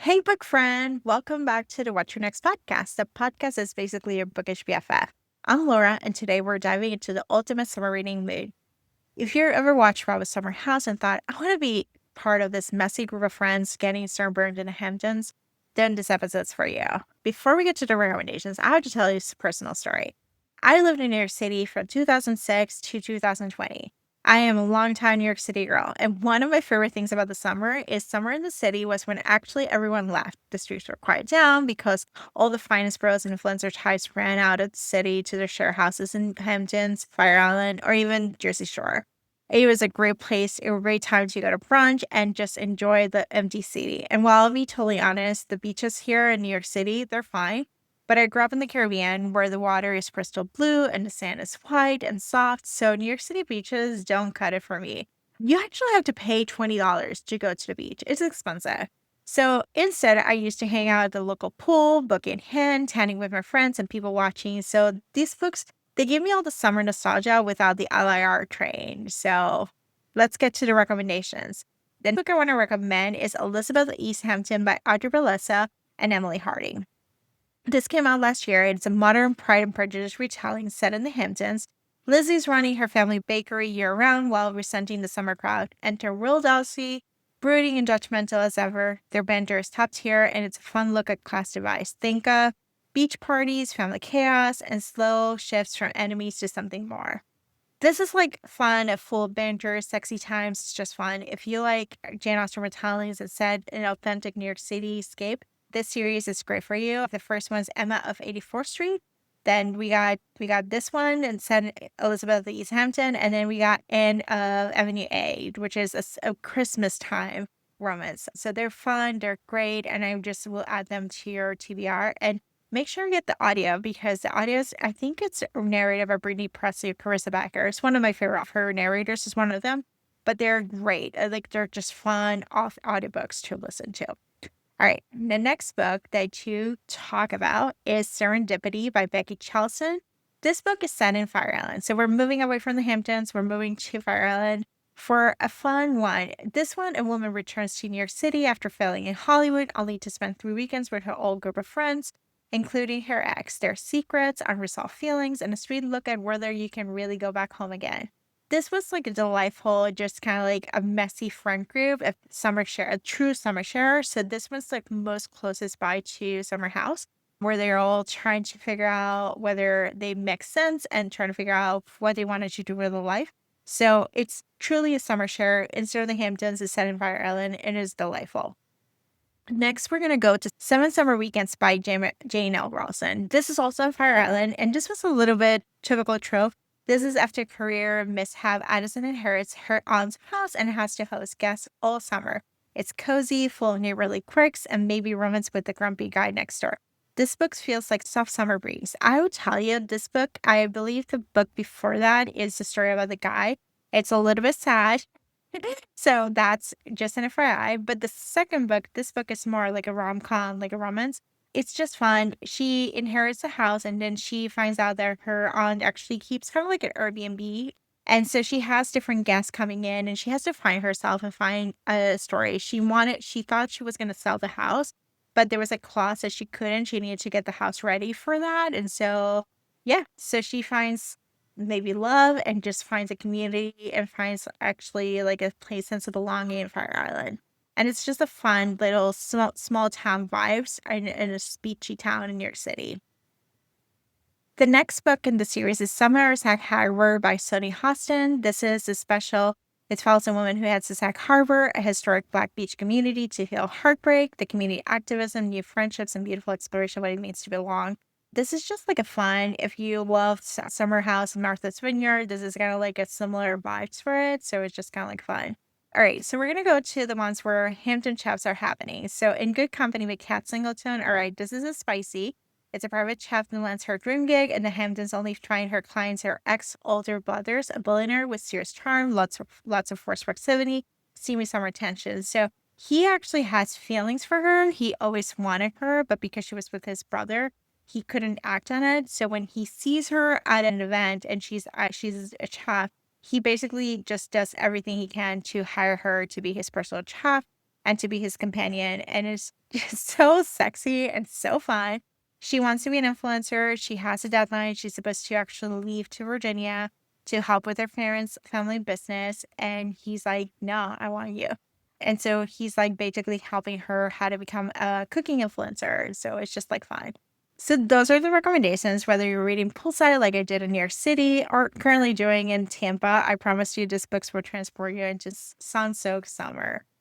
Hey, book friend. Welcome back to the What's Your Next podcast. The podcast is basically your bookish BFF. I'm Laura, and today we're diving into the ultimate summer reading mood. If you've ever watched Rob Summer House and thought, I want to be part of this messy group of friends getting sunburned in the Hamptons, then this episode's for you. Before we get to the recommendations, I have to tell you a personal story. I lived in New York City from 2006 to 2020. I am a longtime New York City girl, and one of my favorite things about the summer is summer in the city was when actually everyone left. The streets were quiet down because all the finest bros and influencer types ran out of the city to their share houses in Hamptons, Fire Island, or even Jersey Shore. It was a great place, a great time to go to brunch and just enjoy the empty city. And while I'll be totally honest, the beaches here in New York City, they're fine. But I grew up in the Caribbean where the water is crystal blue and the sand is white and soft, so New York City beaches don't cut it for me. You actually have to pay $20 to go to the beach. It's expensive. So instead, I used to hang out at the local pool, book in hand, tanning with my friends and people watching. So these books, they give me all the summer nostalgia without the LIRR train. So let's get to the recommendations. The book I want to recommend is Elizabeth East Hampton by Audrey Bellezza and Emily Harding. This came out last year. It's a modern Pride and Prejudice retelling set in the Hamptons. Lizzie's running her family bakery year-round while resenting the summer crowd. Enter Will Darcy, brooding and judgmental as ever. Their banter is top tier, and it's a fun look at class divides. Think of beach parties, family chaos, and slow shifts from enemies to something more. This is like fun, a full of banter, sexy times. It's just fun. If you like Jane Austen retellings and set an authentic New York City scape, this series is great for you. The first one's Emma of 84th Street. Then we got this one and set Elizabeth of East Hampton, and then we got Anne of Avenue A, which is a Christmas time romance. So they're fun, they're great, and I just will add them to your TBR. And make sure you get the audio because the audio is, I think it's narrated by Brittany Presley or Carissa Becker. It's one of my favorite. Her narrators is one of them, but they're great. Like they're just fun off audiobooks to listen to. All right, the next book that you talk about is Serendipity by Becky Chalsen. This book is set in Fire Island. So we're moving away from the Hamptons. We're moving to Fire Island for a fun one. This one, a woman returns to New York City after failing in Hollywood, only to spend 3 weekends with her old group of friends, including her ex. Their secrets, unresolved feelings, and a sweet look at whether you can really go back home again. This was like a delightful, just kind of like a messy friend group, a summer share, a true summer share. So this was like most closest by to Summer House, where they're all trying to figure out whether they make sense and trying to figure out what they wanted to do with their life. So it's truly a summer share. Instead of the Hamptons, it's set in Fire Island and is delightful. Next, we're going to go to Seven Summer Weekends by Jane L. Rosen. This is also on Fire Island, and this was a little bit typical trope. This is after a career mishap. Addison inherits her aunt's house and has to host guests all summer. It's cozy, full of neighborly quirks, and maybe romance with the grumpy guy next door. This book feels like soft summer breeze. I will tell you, this book, I believe the book before that is the story about the guy. It's a little bit sad. So that's just an FYI. But the second book, this book is more like a rom-com, like a romance. It's just fun. She inherits a house and then she finds out that her aunt actually keeps kind of like an Airbnb. And so she has different guests coming in and she has to find herself and find a story. She thought she was going to sell the house, but there was a clause that she couldn't. She needed to get the house ready for that. And so, yeah, so she finds maybe love and just finds a community and finds actually like a place sense of belonging in Fire Island. And it's just a fun little small town vibes in a beachy town in New York City. The next book in the series is Summer or Sag Harbor by Sunny Hostin. This is a special. It follows a woman who heads to Sag Harbor, a historic Black beach community, to heal heartbreak, the community activism, new friendships, and beautiful exploration of what it means to belong. This is just like a fun, if you love Summer House and Martha's Vineyard, this is kind of like a similar vibes for it. So it's just kind of like fun. All right, so we're going to go to the ones where Hampton chefs are happening. So In Good Company with Kat Singleton. All right, this is a spicy. It's a private chef who lands her dream gig, and the Hamptons only trying her clients her ex-older brothers, a billionaire with serious charm, lots of forced proximity, steamy summer tension. So he actually has feelings for her. He always wanted her, but because she was with his brother, he couldn't act on it. So when he sees her at an event and she's a chef, he basically just does everything he can to hire her to be his personal chef. and to be his companion. And it's just so sexy and so fun. She wants to be an influencer. She has a deadline. She's supposed to actually leave to Virginia to help with her parents' family business. And he's like, no, I want you. And so he's like basically helping her how to become a cooking influencer. So it's just like fun. So those are the recommendations, whether you're reading Poolside like I did in New York City or currently doing in Tampa. I promise you these books will transport you into sun-soaked summer.